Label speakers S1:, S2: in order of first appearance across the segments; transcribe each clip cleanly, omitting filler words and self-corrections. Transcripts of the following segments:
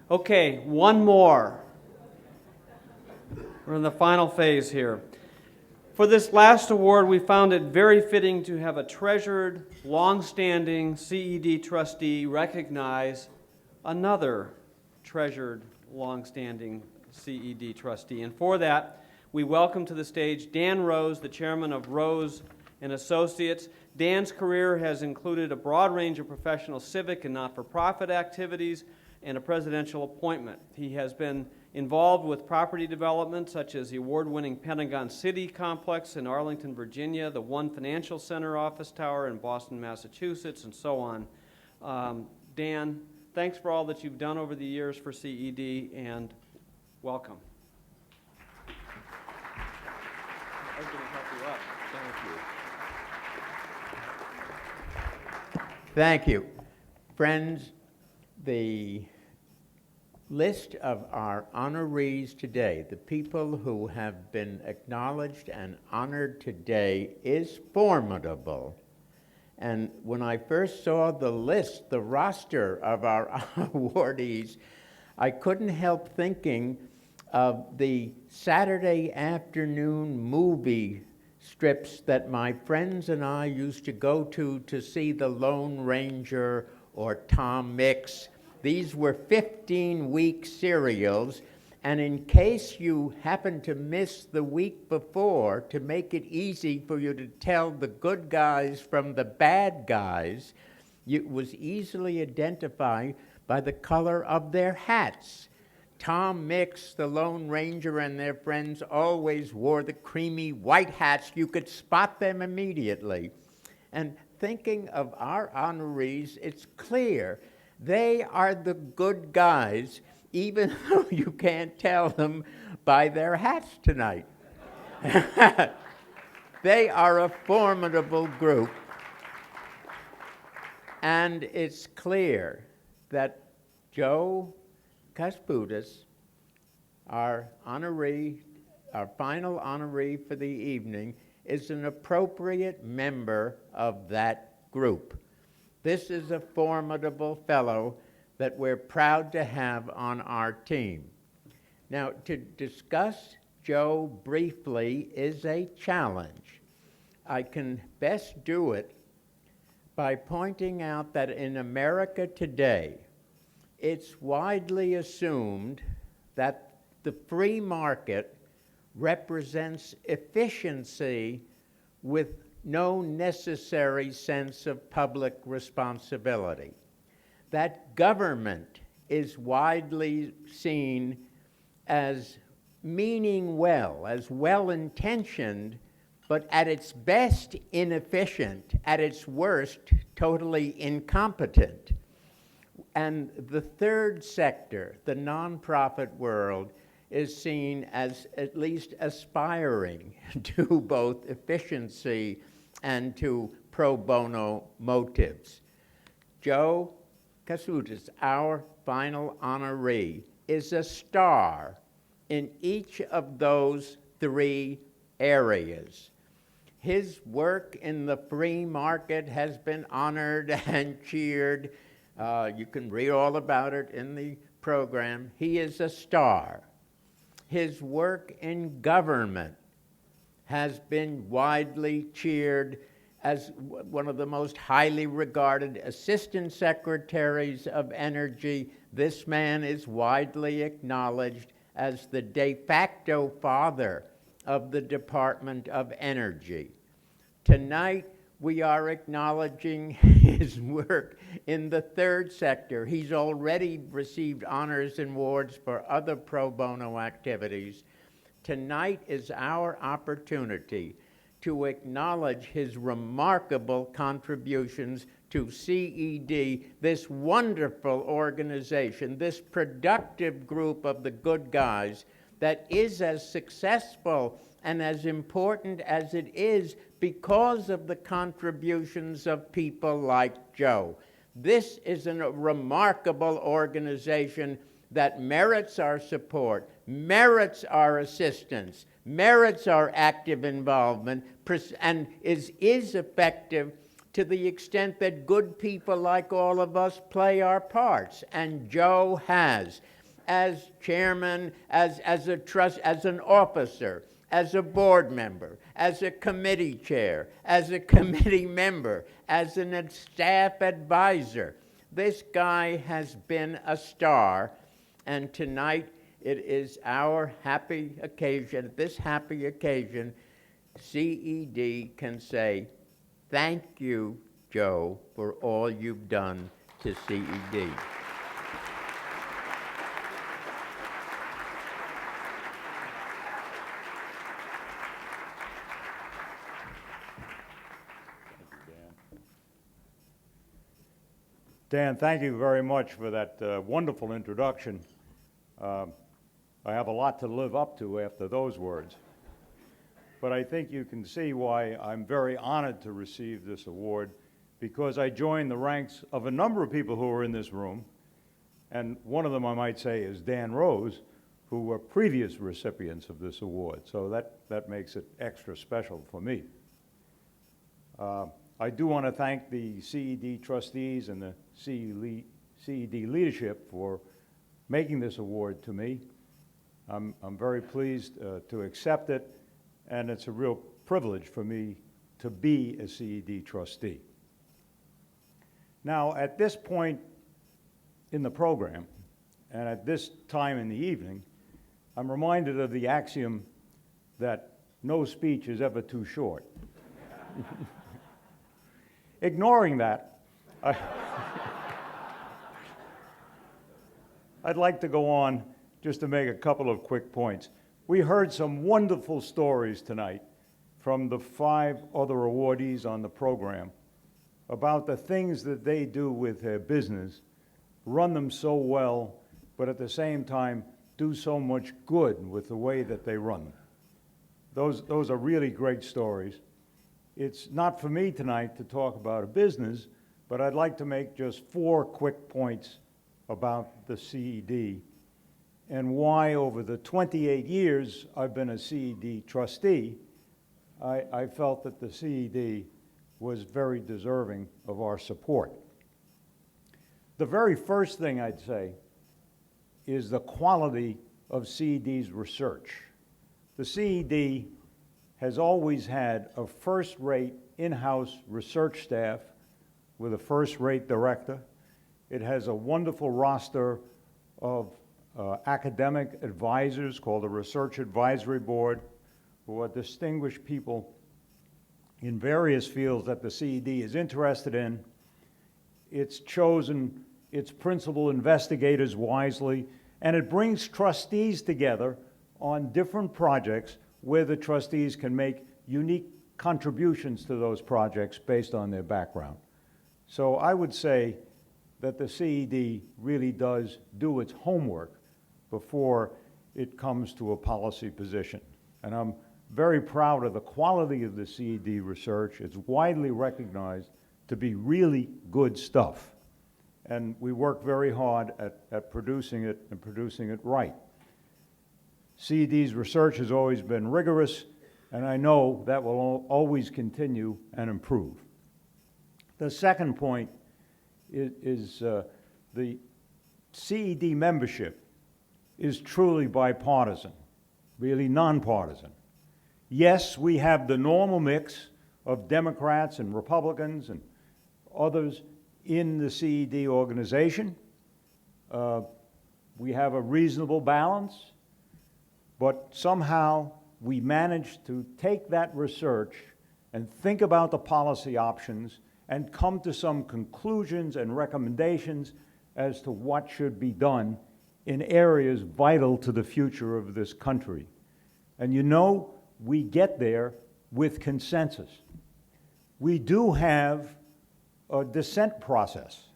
S1: Okay, one more. We're in the final phase here. For this last award, we found it very fitting to have a treasured, long-standing CED trustee recognize another treasured, long-standing CED trustee. And for that, we welcome to the stage Dan Rose, the chairman of Rose and Associates. Dan's career has included a broad range of professional civic and not-for-profit activities and a presidential appointment. He has been involved with property development such as the award-winning Pentagon City Complex in Arlington, Virginia, the One Financial Center office tower in Boston, Massachusetts, and so on. Dan, thanks for all that you've done over the years for CED, and welcome. I'm going to help you up. Thank you.
S2: Thank you. Friends, the list of our honorees today, the people who have been acknowledged and honored today, is formidable. And when I first saw the list, the roster of our awardees, I couldn't help thinking of the Saturday afternoon movie strips that my friends and I used to go to see The Lone Ranger or Tom Mix. These were 15-week serials, and in case you happened to miss the week before, to make it easy for you to tell the good guys from the bad guys, it was easily identified by the color of their hats. Tom Mix, the Lone Ranger, and their friends always wore the creamy white hats. You could spot them immediately. And thinking of our honorees, it's clear they are the good guys, even though you can't tell them by their hats tonight. They are a formidable group. And it's clear that Joe Kasputys, our honoree, our final honoree for the evening, is an appropriate member of that group. This is a formidable fellow that we're proud to have on our team. Now, to discuss Joe briefly is a challenge. I can best do it by pointing out that in America today, it's widely assumed that the free market represents efficiency with no necessary sense of public responsibility. That government is widely seen as meaning well, as well-intentioned, but at its best inefficient, at its worst totally incompetent. And the third sector, the nonprofit world, is seen as at least aspiring to both efficiency and to pro bono motives. Joe Kasputys, our final honoree, is a star in each of those three areas. His work in the free market has been honored and cheered. You can read all about it in the program. He is a star. His work in government has been widely cheered as one of the most highly regarded assistant secretaries of energy. This man is widely acknowledged as the de facto father of the Department of Energy. Tonight, we are acknowledging his work in the third sector. He's already received honors and awards for other pro bono activities. Tonight is our opportunity to acknowledge his remarkable contributions to CED, this wonderful organization, this productive group of the good guys that is as successful and as important as it is because of the contributions of people like Joe. This is a remarkable organization that merits our support, merits our assistance, merits our active involvement, and is effective to the extent that good people like all of us play our parts, and Joe has. as chairman, as a trust, as an officer, as a board member, as a committee chair, as a committee member, as a staff advisor. This guy has been a star, and tonight it is our happy occasion. This happy occasion, CED can say, thank you, Joe, for all you've done to CED.
S3: Dan, thank you very much for that wonderful introduction. I have a lot to live up to after those words. But I think you can see why I'm very honored to receive this award, because I joined the ranks of a number of people who are in this room, and one of them, I might say, is Dan Rose, who were previous recipients of this award. So that makes it extra special for me. I do want to thank the CED trustees and the CED leadership for making this award to me. I'm very pleased to accept it, and it's a real privilege for me to be a CED trustee. Now, at this point in the program, and at this time in the evening, I'm reminded of the axiom that no speech is ever too short. Ignoring that, I'd like to go on just to make a couple of quick points. We heard some wonderful stories tonight from the 5 other awardees on the program about the things that they do with their business, run them so well, but at the same time do so much good with the way that they run them. Those are really great stories. It's not for me tonight to talk about a business, but I'd like to make just 4 quick points about the CED and why over the 28 years I've been a CED trustee, I felt that the CED was very deserving of our support. The very first thing I'd say is the quality of CED's research. The CED has always had a first-rate in-house research staff with a first-rate director. It has a wonderful roster of academic advisors called the Research Advisory Board, who are distinguished people in various fields that the CED is interested in. It's chosen its principal investigators wisely, and it brings trustees together on different projects where the trustees can make unique contributions to those projects based on their background. So I would say that the CED really does do its homework before it comes to a policy position. And I'm very proud of the quality of the CED research. It's widely recognized to be really good stuff. And we work very hard at producing it and producing it right. CED's research has always been rigorous, and I know that will always continue and improve. The second point is the CED membership is truly bipartisan, really nonpartisan. Yes, we have the normal mix of Democrats and Republicans and others in the CED organization. We have a reasonable balance, but somehow we managed to take that research and think about the policy options and come to some conclusions and recommendations as to what should be done in areas vital to the future of this country. And you know, we get there with consensus. We do have a dissent process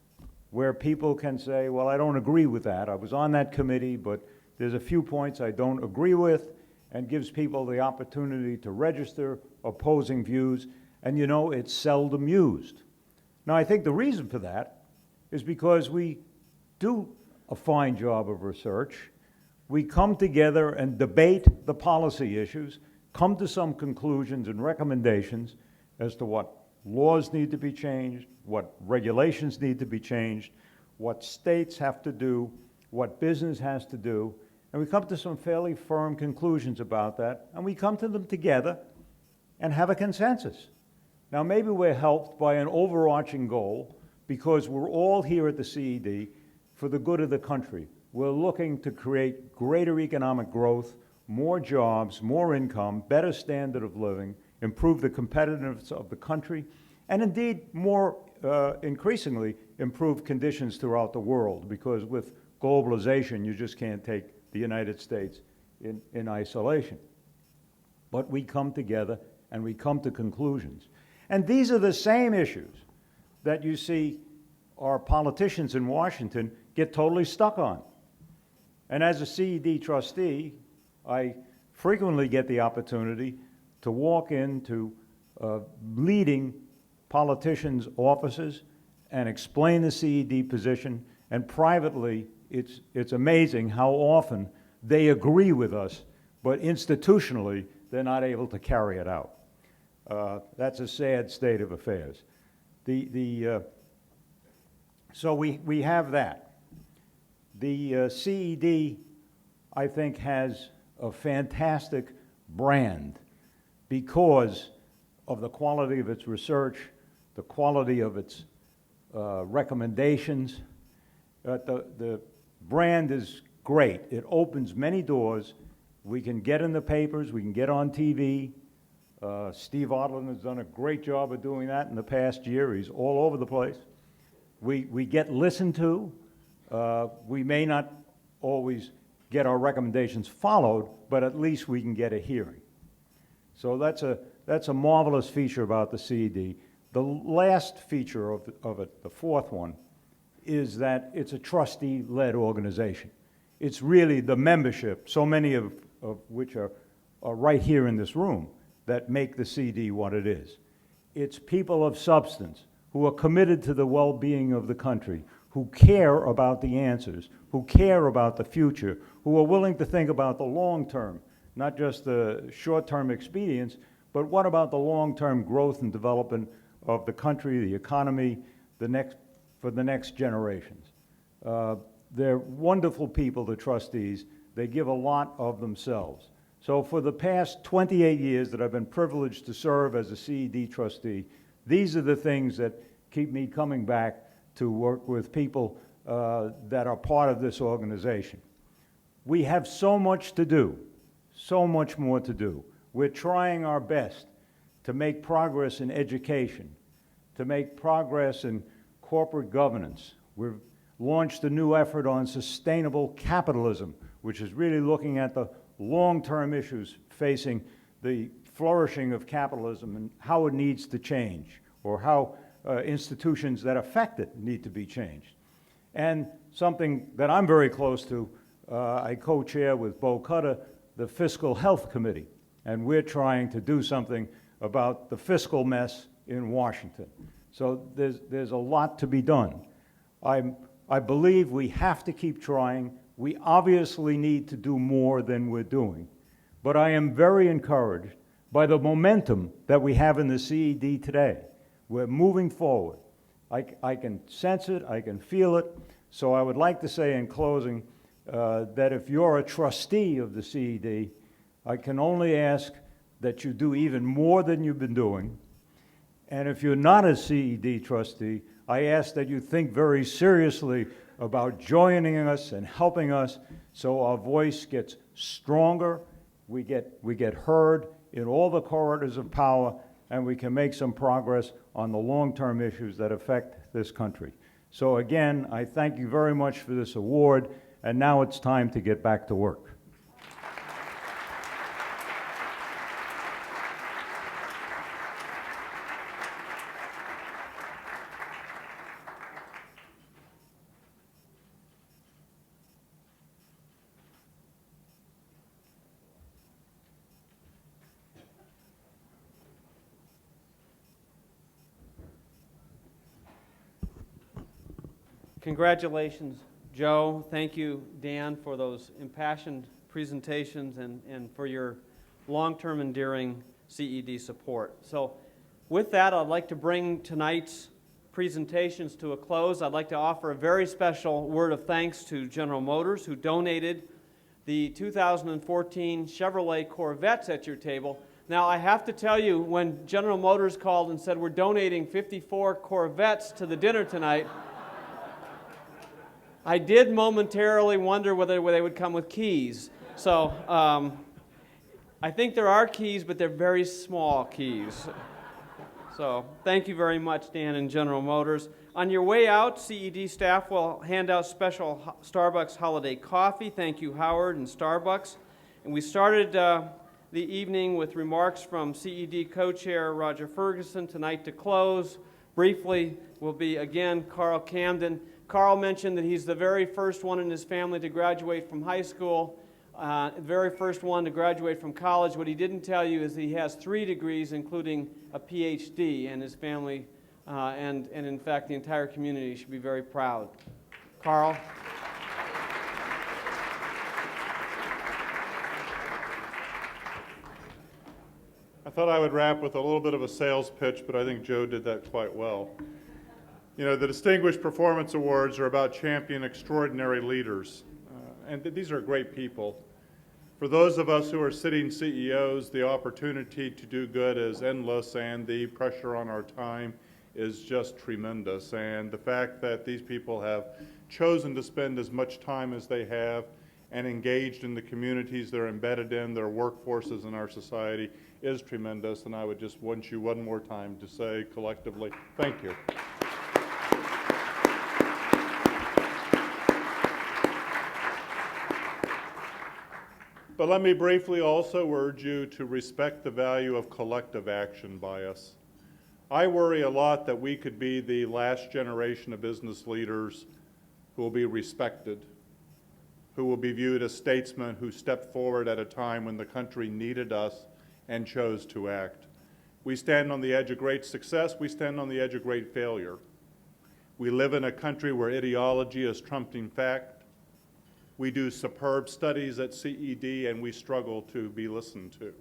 S3: where people can say, well, I don't agree with that. I was on that committee, but there's a few points I don't agree with, and gives people the opportunity to register opposing views, and you know, it's seldom used. Now, I think the reason for that is because we do a fine job of research. We come together and debate the policy issues, come to some conclusions and recommendations as to what laws need to be changed, what regulations need to be changed, what states have to do, what business has to do, and we come to some fairly firm conclusions about that, and we come to them together and have a consensus. Now, maybe we're helped by an overarching goal because we're all here at the CED for the good of the country. We're looking to create greater economic growth, more jobs, more income, better standard of living, improve the competitiveness of the country, and indeed, more increasingly, improve conditions throughout the world, because with globalization, you just can't take the United States in isolation. But we come together and we come to conclusions. And these are the same issues that you see our politicians in Washington get totally stuck on. And as a CED trustee, I frequently get the opportunity to walk into leading politicians' offices and explain the CED position, and privately, it's amazing how often they agree with us, but institutionally, they're not able to carry it out. That's a sad state of affairs. So we have that. The CED, I think, has a fantastic brand because of the quality of its research, the quality of its recommendations. The brand is great. It opens many doors. We can get in the papers, we can get on TV. Steve Odland has done a great job of doing that in the past year. He's all over the place. We get listened to. We may not always get our recommendations followed, but at least we can get a hearing. So that's a marvelous feature about the CED. The last feature of it, the fourth one, is that it's a trustee-led organization. It's really the membership, so many of which are right here in this room, that make the CED what it is. It's people of substance who are committed to the well-being of the country, who care about the answers, who care about the future, who are willing to think about the long term, not just the short-term expedience, but what about the long-term growth and development of the country, the economy, for the next generations. They're wonderful people, the trustees. They give a lot of themselves. So for the past 28 years that I've been privileged to serve as a CED trustee, these are the things that keep me coming back to work with people that are part of this organization. We have so much to do, so much more to do. We're trying our best to make progress in education, to make progress in corporate governance. We've launched a new effort on sustainable capitalism, which is really looking at the long-term issues facing the flourishing of capitalism and how it needs to change, or how institutions that affect it need to be changed. And something that I'm very close to, I co-chair with Bo Cutter, the Fiscal Health Committee, and we're trying to do something about the fiscal mess in Washington. So there's a lot to be done. I believe we have to keep trying. We obviously need to do more than we're doing. But I am very encouraged by the momentum that we have in the CED today. We're moving forward. I can sense it, I can feel it. So I would like to say in closing that if you're a trustee of the CED, I can only ask that you do even more than you've been doing. And if you're not a CED trustee, I ask that you think very seriously about joining us and helping us so our voice gets stronger, we get heard in all the corridors of power, and we can make some progress on the long-term issues that affect this country. So again, I thank you very much for this award, and now it's time to get back to work.
S1: Congratulations, Joe. Thank you, Dan, for those impassioned presentations and for your long-term enduring CED support. So with that, I'd like to bring tonight's presentations to a close, I'd like to offer a very special word of thanks to General Motors, who donated the 2014 Chevrolet Corvettes at your table. Now, I have to tell you, when General Motors called and said, we're donating 54 Corvettes to the dinner tonight, I did momentarily wonder whether they would come with keys. So, I think there are keys, but they're very small keys. So, thank you very much, Dan and General Motors. On your way out, CED staff will hand out special Starbucks holiday coffee. Thank you, Howard and Starbucks. And we started the evening with remarks from CED co-chair Roger Ferguson. Tonight to close, briefly, will be again Carl Camden. Carl mentioned that he's the very first one in his family to graduate from high school, very first one to graduate from college. What he didn't tell you is he has 3 degrees, including a PhD, and his family and in fact the entire community should be very proud. Carl.
S4: I thought I would wrap with a little bit of a sales pitch, but I think Joe did that quite well. You know, the Distinguished Performance Awards are about championing extraordinary leaders, and these are great people. For those of us who are sitting CEOs, the opportunity to do good is endless, and the pressure on our time is just tremendous. And the fact that these people have chosen to spend as much time as they have and engaged in the communities they're embedded in, their workforces in our society, is tremendous. And I would just want you one more time to say collectively, thank you. But let me briefly also urge you to respect the value of collective action by us. I worry a lot that we could be the last generation of business leaders who will be respected, who will be viewed as statesmen who stepped forward at a time when the country needed us and chose to act. We stand on the edge of great success. We stand on the edge of great failure. We live in a country where ideology is trumping fact. We do superb studies at CED, and we struggle to be listened to.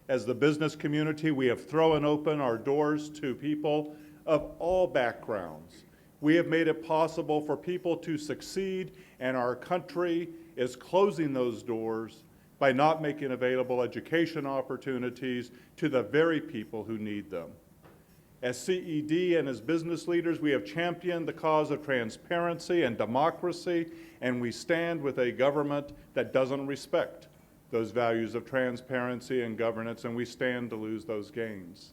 S4: As the business community, we have thrown open our doors to people of all backgrounds. We have made it possible for people to succeed, and our country is closing those doors by not making available education opportunities to the very people who need them. As CED and as business leaders, we have championed the cause of transparency and democracy, and we stand with a government that doesn't respect those values of transparency and governance, and we stand to lose those gains.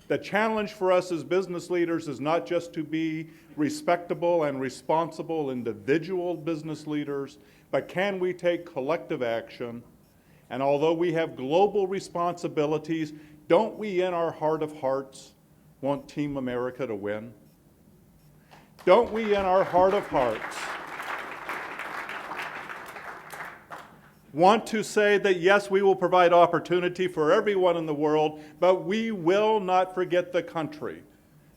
S4: The challenge for us as business leaders is not just to be respectable and responsible individual business leaders, but can we take collective action? And although we have global responsibilities, don't we in our heart of hearts want Team America to win? Don't we in our heart of hearts want to say that yes, we will provide opportunity for everyone in the world, but we will not forget the country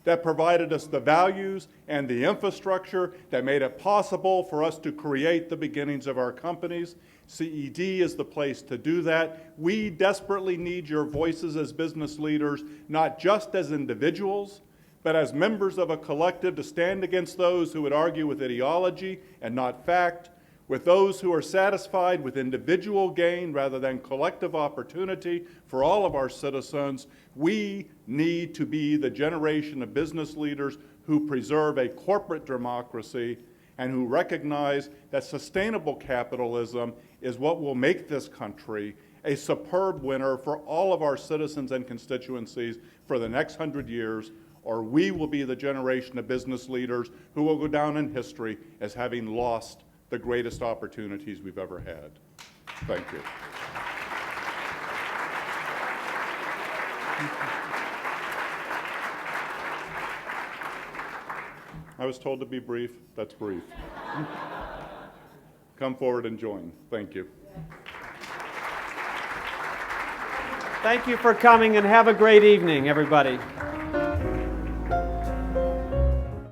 S4: that provided us the values and the infrastructure that made it possible for us to create the beginnings of our companies. CED is the place to do that. We desperately need your voices as business leaders, not just as individuals, but as members of a collective to stand against those who would argue with ideology and not fact, with those who are satisfied with individual gain rather than collective opportunity for all of our citizens. We need to be the generation of business leaders who preserve a corporate democracy and who recognize that sustainable capitalism is what will make this country a superb winner for all of our citizens and constituencies for the next 100 years, or we will be the generation of business leaders who will go down in history as having lost the greatest opportunities we've ever had. Thank you. I was told to be brief. That's brief. Come forward and join. Thank you.
S1: Thank you for coming, and have a great evening, everybody.